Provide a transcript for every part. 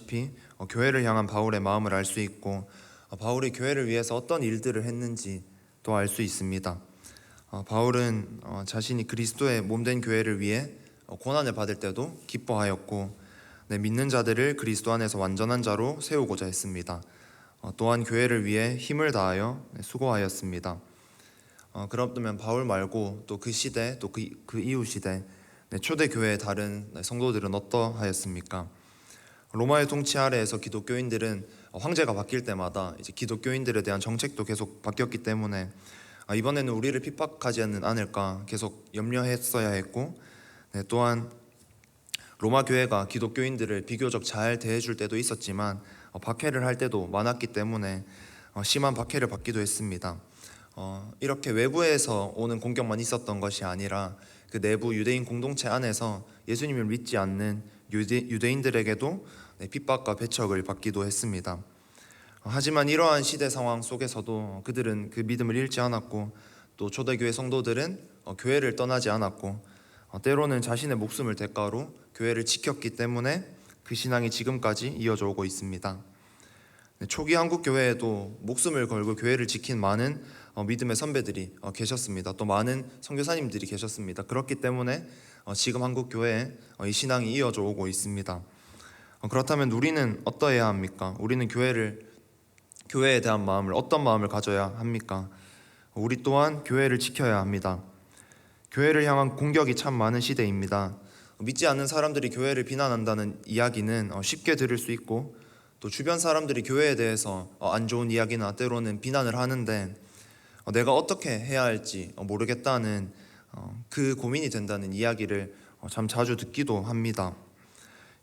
아시다시피 교회를 향한 바울의 마음을 알 수 있고 바울이 교회를 위해서 어떤 일들을 했는지 또 알 수 있습니다. 바울은 자신이 그리스도의 몸된 교회를 위해 고난을 받을 때도 기뻐하였고 믿는 자들을 그리스도 안에서 완전한 자로 세우고자 했습니다. 또한 교회를 위해 힘을 다하여 수고하였습니다. 그렇다면 바울 말고 또 그 시대 또 그 이후 시대 초대 교회의 다른 성도들은 어떠하였습니까? 로마의 통치 아래에서 기독교인들은 황제가 바뀔 때마다 이제 기독교인들에 대한 정책도 계속 바뀌었기 때문에 이번에는 우리를 핍박하지는 않을까 계속 염려했어야 했고, 또한 로마 교회가 기독교인들을 비교적 잘 대해줄 때도 있었지만 박해를 할 때도 많았기 때문에 심한 박해를 받기도 했습니다. 이렇게 외부에서 오는 공격만 있었던 것이 아니라 그 내부 유대인 공동체 안에서 예수님을 믿지 않는 유대인들에게도 핍박과 배척을 받기도 했습니다. 하지만 이러한 시대 상황 속에서도 그들은 그 믿음을 잃지 않았고 또 초대교회 성도들은 교회를 떠나지 않았고 때로는 자신의 목숨을 대가로 교회를 지켰기 때문에 그 신앙이 지금까지 이어져 오고 있습니다. 초기 한국 교회에도 목숨을 걸고 교회를 지킨 많은 믿음의 선배들이 계셨습니다. 또 많은 선교사님들이 계셨습니다. 그렇기 때문에 지금 한국 교회에 이 신앙이 이어져 오고 있습니다. 그렇다면 우리는 어떠해야 합니까? 우리는 교회에 대한 마음을 어떤 마음을 가져야 합니까? 우리 또한 교회를 지켜야 합니다. 교회를 향한 공격이 참 많은 시대입니다. 믿지 않는 사람들이 교회를 비난한다는 이야기는 쉽게 들을 수 있고 또 주변 사람들이 교회에 대해서 안 좋은 이야기나 때로는 비난을 하는데 내가 어떻게 해야 할지 모르겠다는 그 고민이 된다는 이야기를 참 자주 듣기도 합니다.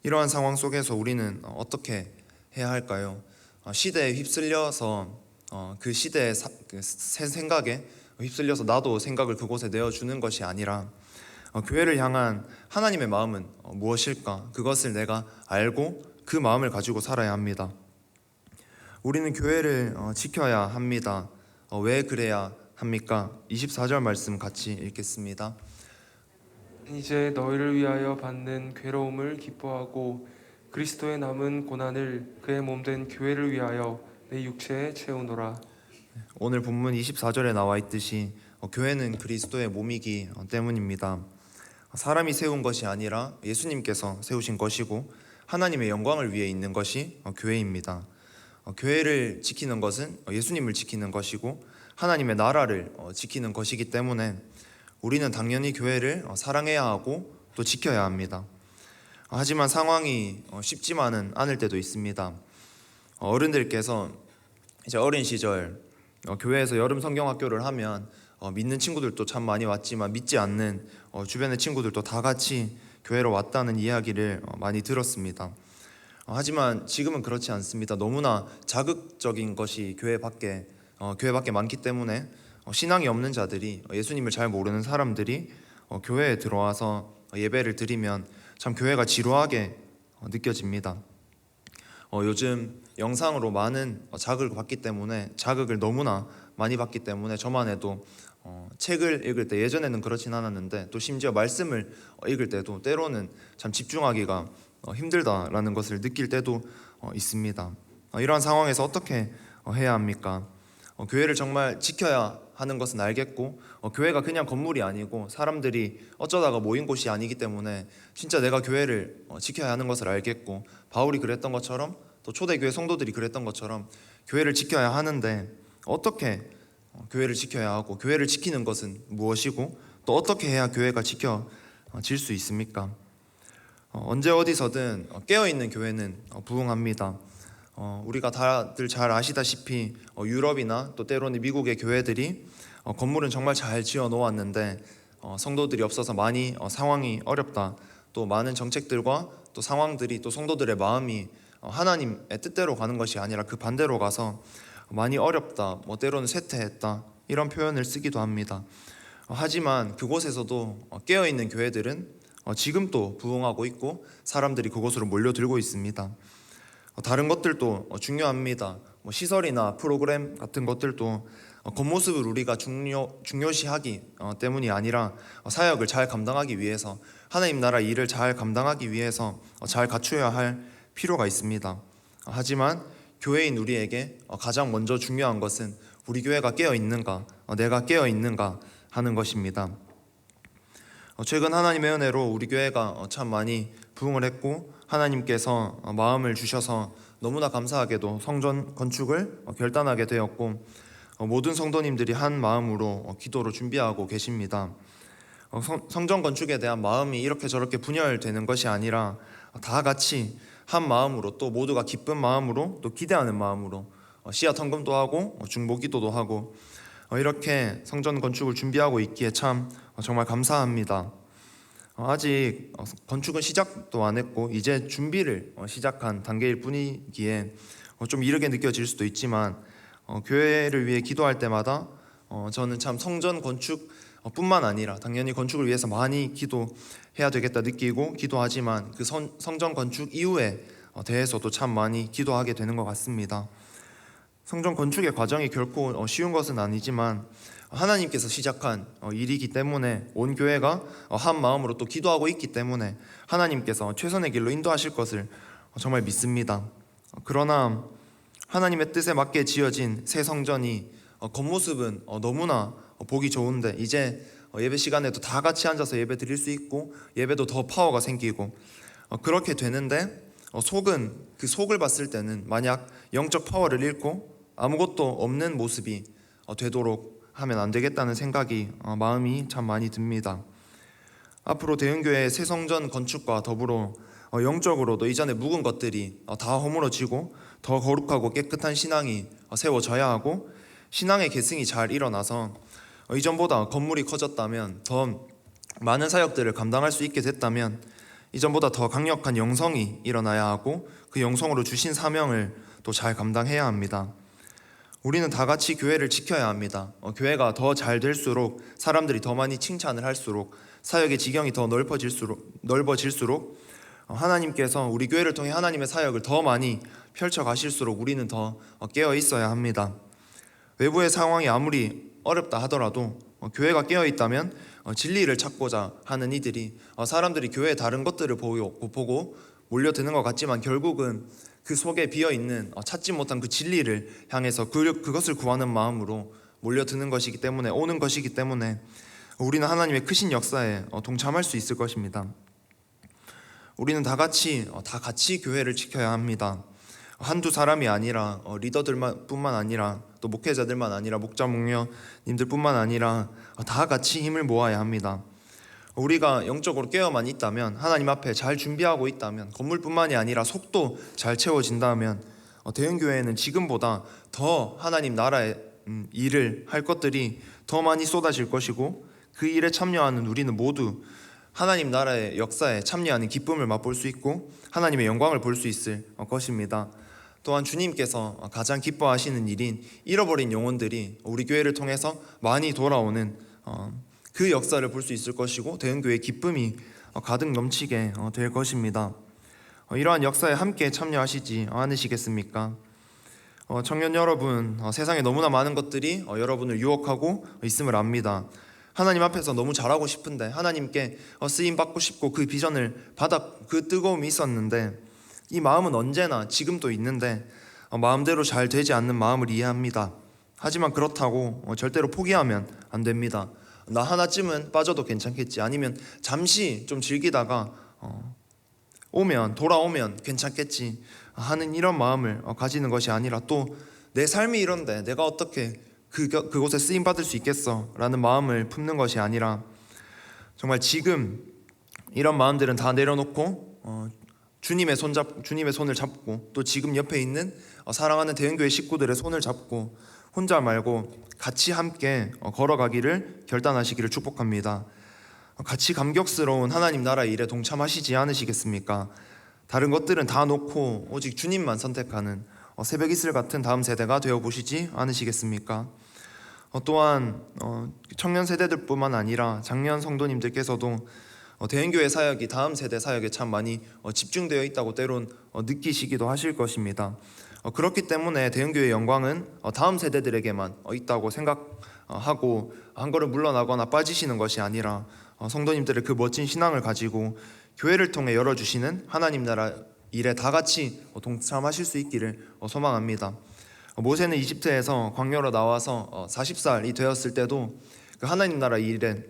이러한 상황 속에서 우리는 어떻게 해야 할까요? 시대에 휩쓸려서 그 시대의 새 생각에 휩쓸려서 나도 생각을 그곳에 내어주는 것이 아니라 교회를 향한 하나님의 마음은 무엇일까? 그것을 내가 알고 그 마음을 가지고 살아야 합니다. 우리는 교회를 지켜야 합니다. 왜 그래야 합니까? 24절 말씀 같이 읽겠습니다. 이제 너희를 위하여 받는 괴로움을 기뻐하고 그리스도의 남은 고난을 그의 몸된 교회를 위하여 내 육체에 채우노라. 오늘 본문 24절에 나와 있듯이 교회는 그리스도의 몸이기 때문입니다. 사람이 세운 것이 아니라 예수님께서 세우신 것이고 하나님의 영광을 위해 있는 것이 교회입니다. 교회를 지키는 것은 예수님을 지키는 것이고 하나님의 나라를 지키는 것이기 때문에 우리는 당연히 교회를 사랑해야 하고 또 지켜야 합니다. 하지만 상황이 쉽지만은 않을 때도 있습니다. 어른들께서 이제 어린 시절 교회에서 여름 성경학교를 하면 믿는 친구들도 참 많이 왔지만 믿지 않는 주변의 친구들도 다 같이 교회로 왔다는 이야기를 많이 들었습니다. 하지만 지금은 그렇지 않습니다. 너무나 자극적인 것이 교회 밖에 많기 때문에 신앙이 없는 자들이 예수님을 잘 모르는 사람들이 교회에 들어와서 예배를 드리면 참 교회가 지루하게 느껴집니다. 요즘 영상으로 많은 자극을 너무나 많이 받기 때문에 저만 해도 책을 읽을 때 예전에는 그렇진 않았는데 또 심지어 말씀을 읽을 때도 때로는 참 집중하기가 힘들다라는 것을 느낄 때도 있습니다. 이러한 상황에서 어떻게 해야 합니까? 교회를 정말 지켜야 하는 것은 알겠고 교회가 그냥 건물이 아니고 사람들이 어쩌다가 모인 곳이 아니기 때문에 진짜 내가 교회를 지켜야 하는 것을 알겠고 바울이 그랬던 것처럼 또 초대교회 성도들이 그랬던 것처럼 교회를 지켜야 하는데 어떻게 교회를 지켜야 하고 교회를 지키는 것은 무엇이고 또 어떻게 해야 교회가 지켜질 수 있습니까? 언제 어디서든 깨어있는 교회는 부흥합니다. 우리가 다들 잘 아시다시피 유럽이나 또 때로는 미국의 교회들이 건물은 정말 잘 지어 놓았는데 성도들이 없어서 많이 상황이 어렵다. 또 많은 정책들과 또 상황들이 또 성도들의 마음이 하나님의 뜻대로 가는 것이 아니라 그 반대로 가서 많이 어렵다. 때로는 쇠퇴했다. 이런 표현을 쓰기도 합니다. 하지만 그곳에서도 깨어있는 교회들은 지금도 부흥하고 있고 사람들이 그곳으로 몰려들고 있습니다. 다른 것들도 중요합니다. 시설이나 프로그램 같은 것들도 겉모습을 우리가 중요시하기 때문이 아니라 사역을 잘 감당하기 위해서 하나님 나라 일을 잘 감당하기 위해서 잘 갖추어야 할 필요가 있습니다. 하지만 교회인 우리에게 가장 먼저 중요한 것은 우리 교회가 깨어 있는가, 내가 깨어 있는가 하는 것입니다. 최근 하나님의 은혜로 우리 교회가 참 많이 부흥을 했고 하나님께서 마음을 주셔서 너무나 감사하게도 성전 건축을 결단하게 되었고 모든 성도님들이 한 마음으로 기도로 준비하고 계십니다. 성전 건축에 대한 마음이 이렇게 저렇게 분열되는 것이 아니라 다 같이 한 마음으로 또 모두가 기쁜 마음으로 또 기대하는 마음으로 씨앗 헌금도 하고 중보 기도도 하고 이렇게 성전 건축을 준비하고 있기에 참 정말 감사합니다. 아직 건축은 시작도 안 했고 이제 준비를 시작한 단계일 뿐이기에 좀 이르게 느껴질 수도 있지만 교회를 위해 기도할 때마다 저는 참 성전 건축 뿐만 아니라 당연히 건축을 위해서 많이 기도해야 되겠다 느끼고 기도하지만 그 성전 건축 이후에 대해서도 참 많이 기도하게 되는 것 같습니다. 성전 건축의 과정이 결코 쉬운 것은 아니지만 하나님께서 시작한 일이기 때문에 온 교회가 한 마음으로 또 기도하고 있기 때문에 하나님께서 최선의 길로 인도하실 것을 정말 믿습니다. 그러나 하나님의 뜻에 맞게 지어진 새 성전이 겉모습은 너무나 보기 좋은데 이제 예배 시간에도 다 같이 앉아서 예배 드릴 수 있고 예배도 더 파워가 생기고 그렇게 되는데 속은 그 속을 봤을 때는 만약 영적 파워를 잃고 아무것도 없는 모습이 되도록 하면 안 되겠다는 생각이 마음이 참 많이 듭니다. 앞으로 대흥교회의 새 성전 건축과 더불어 영적으로도 이전에 묵은 것들이 다 허물어지고 더 거룩하고 깨끗한 신앙이 세워져야 하고 신앙의 계승이 잘 일어나서 이전보다 건물이 커졌다면 더 많은 사역들을 감당할 수 있게 됐다면 이전보다 더 강력한 영성이 일어나야 하고 그 영성으로 주신 사명을 또 잘 감당해야 합니다. 우리는 다 같이 교회를 지켜야 합니다. 교회가 더 잘 될수록 사람들이 더 많이 칭찬을 할수록 사역의 지경이 더 넓어질수록 하나님께서 우리 교회를 통해 하나님의 사역을 더 많이 펼쳐가실수록 우리는 더 깨어 있어야 합니다. 외부의 상황이 아무리 어렵다 하더라도 교회가 깨어 있다면 진리를 찾고자 하는 이들이 사람들이 교회의 다른 것들을 보고 몰려드는 것 같지만 결국은 그 속에 비어있는 찾지 못한 그 진리를 향해서 그것을 구하는 마음으로 몰려드는 것이기 때문에 오는 것이기 때문에 우리는 하나님의 크신 역사에 동참할 수 있을 것입니다. 우리는 다 같이 교회를 지켜야 합니다. 한두 사람이 아니라 리더들뿐만 아니라 또 목회자들만 아니라 목자 목녀님들뿐만 아니라 다 같이 힘을 모아야 합니다. 우리가 영적으로 깨어만 있다면 하나님 앞에 잘 준비하고 있다면 건물뿐만이 아니라 속도 잘 채워진다면 대흥교회는 지금보다 더 하나님 나라의 일을 할 것들이 더 많이 쏟아질 것이고 그 일에 참여하는 우리는 모두 하나님 나라의 역사에 참여하는 기쁨을 맛볼 수 있고 하나님의 영광을 볼 수 있을 것입니다. 또한 주님께서 가장 기뻐하시는 일인 잃어버린 영혼들이 우리 교회를 통해서 많이 돌아오는 그 역사를 볼 수 있을 것이고 대흥교회의 기쁨이 가득 넘치게 될 것입니다. 이러한 역사에 함께 참여하시지 않으시겠습니까? 청년 여러분, 세상에 너무나 많은 것들이 여러분을 유혹하고 있음을 압니다. 하나님 앞에서 너무 잘하고 싶은데 하나님께 쓰임 받고 싶고 그 비전을 그 뜨거움이 있었는데 이 마음은 언제나 지금도 있는데 마음대로 잘 되지 않는 마음을 이해합니다. 하지만 그렇다고 절대로 포기하면 안 됩니다. 나 하나쯤은 빠져도 괜찮겠지, 아니면 잠시 좀 즐기다가 돌아오면 괜찮겠지 하는 이런 마음을 가지는 것이 아니라 또 내 삶이 이런데 내가 어떻게 그곳에 쓰임받을 수 있겠어 라는 마음을 품는 것이 아니라 정말 지금 이런 마음들은 다 내려놓고 주님의 손을 잡고 또 지금 옆에 있는 사랑하는 대흥교회 식구들의 손을 잡고 혼자 말고 같이 함께 걸어가기를 결단하시기를 축복합니다. 같이 감격스러운 하나님 나라의 일에 동참하시지 않으시겠습니까? 다른 것들은 다 놓고 오직 주님만 선택하는 새벽 이슬 같은 다음 세대가 되어보시지 않으시겠습니까? 또한 청년 세대들뿐만 아니라 장년 성도님들께서도 대흥교회 사역이 다음 세대 사역에 참 많이 집중되어 있다고 때론 느끼시기도 하실 것입니다. 그렇기 때문에 대흥교회의 영광은 다음 세대들에게만 있다고 생각하고 한 걸음 물러나거나 빠지시는 것이 아니라 성도님들의 그 멋진 신앙을 가지고 교회를 통해 열어주시는 하나님 나라 일에 다 같이 동참하실 수 있기를 소망합니다. 모세는 이집트에서 광야로 나와서 40살이 되었을 때도 그 하나님 나라 일에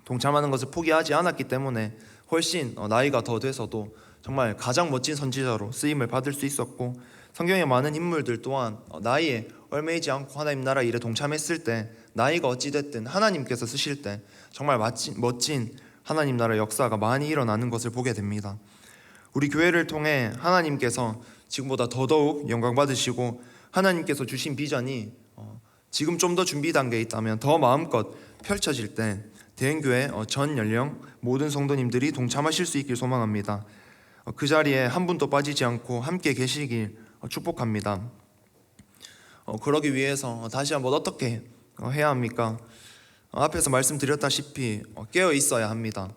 동참하는 것을 포기하지 않았기 때문에 훨씬 나이가 더 돼서도 정말 가장 멋진 선지자로 쓰임을 받을 수 있었고, 성경의 많은 인물들 또한 나이에 얽매이지 않고 하나님 나라 일에 동참했을 때 나이가 어찌됐든 하나님께서 쓰실 때 정말 멋진 하나님 나라 역사가 많이 일어나는 것을 보게 됩니다. 우리 교회를 통해 하나님께서 지금보다 더더욱 영광 받으시고, 하나님께서 주신 비전이 지금 좀 더 준비 단계에 있다면 더 마음껏 펼쳐질 때 대형교회 전 연령 모든 성도님들이 동참하실 수 있길 소망합니다. 그 자리에 한 분도 빠지지 않고 함께 계시길 축복합니다. 그러기 위해서 다시 한번 어떻게 해야 합니까? 앞에서 말씀드렸다시피 깨어 있어야 합니다.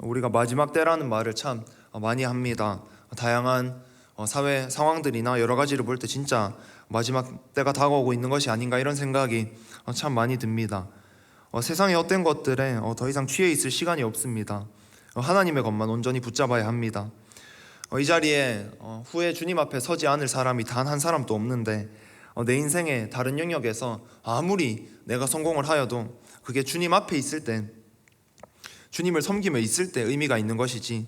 우리가 마지막 때라는 말을 참 많이 합니다. 다양한 사회 상황들이나 여러 가지를 볼 때 진짜 마지막 때가 다가오고 있는 것이 아닌가 이런 생각이 참 많이 듭니다. 세상의 헛된 것들에 더 이상 취해 있을 시간이 없습니다. 하나님의 것만 온전히 붙잡아야 합니다. 이 자리에 후에 주님 앞에 서지 않을 사람이 단 한 사람도 없는데, 내 인생의 다른 영역에서 아무리 내가 성공을 하여도 그게 주님 앞에 있을 때, 주님을 섬기며 있을 때 의미가 있는 것이지,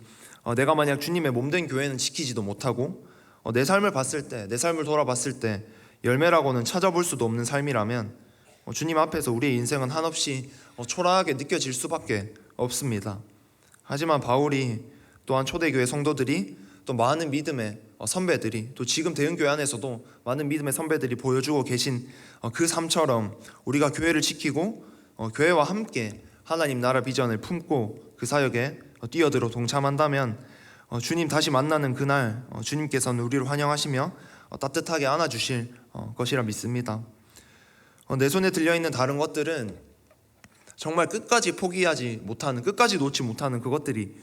내가 만약 주님의 몸된 교회는 지키지도 못하고 내 삶을 봤을 때, 내 삶을 돌아봤을 때 열매라고는 찾아볼 수도 없는 삶이라면 주님 앞에서 우리의 인생은 한없이 초라하게 느껴질 수밖에 없습니다. 하지만 바울이 또한 초대교회 성도들이 또 많은 믿음의 선배들이 또 지금 대형교회 안에서도 많은 믿음의 선배들이 보여주고 계신 그 삶처럼 우리가 교회를 지키고 교회와 함께 하나님 나라 비전을 품고 그 사역에 뛰어들어 동참한다면 주님 다시 만나는 그날 주님께서는 우리를 환영하시며 따뜻하게 안아주실 것이라 믿습니다. 내 손에 들려있는 다른 것들은 정말 끝까지 포기하지 못하는, 끝까지 놓지 못하는 그것들이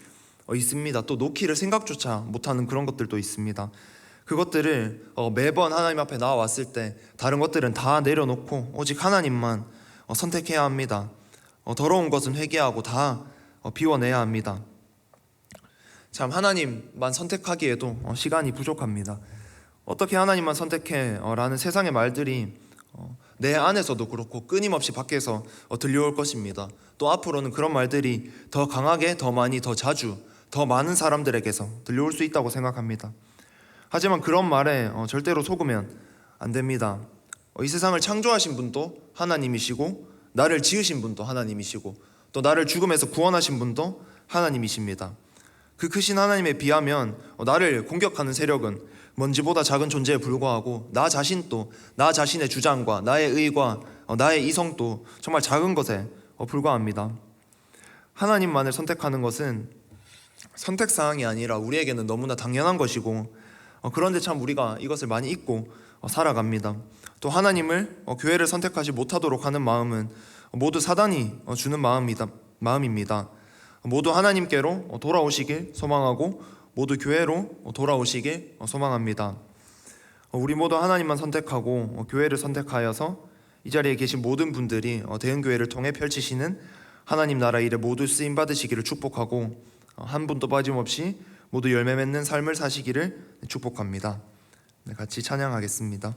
있습니다. 또 놓기를 생각조차 못하는 그런 것들도 있습니다. 그것들을 매번 하나님 앞에 나와왔을 때 다른 것들은 다 내려놓고 오직 하나님만 선택해야 합니다. 더러운 것은 회개하고 다 비워내야 합니다. 참 하나님만 선택하기에도 시간이 부족합니다. 어떻게 하나님만 선택해? 라는 세상의 말들이 내 안에서도 그렇고 끊임없이 밖에서 들려올 것입니다. 또 앞으로는 그런 말들이 더 강하게, 더 많이, 더 자주, 더 많은 사람들에게서 들려올 수 있다고 생각합니다. 하지만 그런 말에 절대로 속으면 안 됩니다. 이 세상을 창조하신 분도 하나님이시고, 나를 지으신 분도 하나님이시고, 또 나를 죽음에서 구원하신 분도 하나님이십니다. 그 크신 하나님에 비하면 나를 공격하는 세력은 먼지보다 작은 존재에 불과하고, 나 자신도 나 자신의 주장과 나의 의와 나의 이성도 정말 작은 것에 불과합니다. 하나님만을 선택하는 것은 선택사항이 아니라 우리에게는 너무나 당연한 것이고, 그런데 참 우리가 이것을 많이 잊고 살아갑니다. 또 하나님을, 교회를 선택하지 못하도록 하는 마음은 모두 사단이 주는 마음입니다. 모두 하나님께로 돌아오시길 소망하고 모두 교회로 돌아오시길 소망합니다. 우리 모두 하나님만 선택하고 교회를 선택하여서 이 자리에 계신 모든 분들이 대형교회를 통해 펼치시는 하나님 나라 일에 모두 쓰임 받으시기를 축복하고, 한 분도 빠짐없이 모두 열매 맺는 삶을 사시기를 축복합니다. 같이 찬양하겠습니다.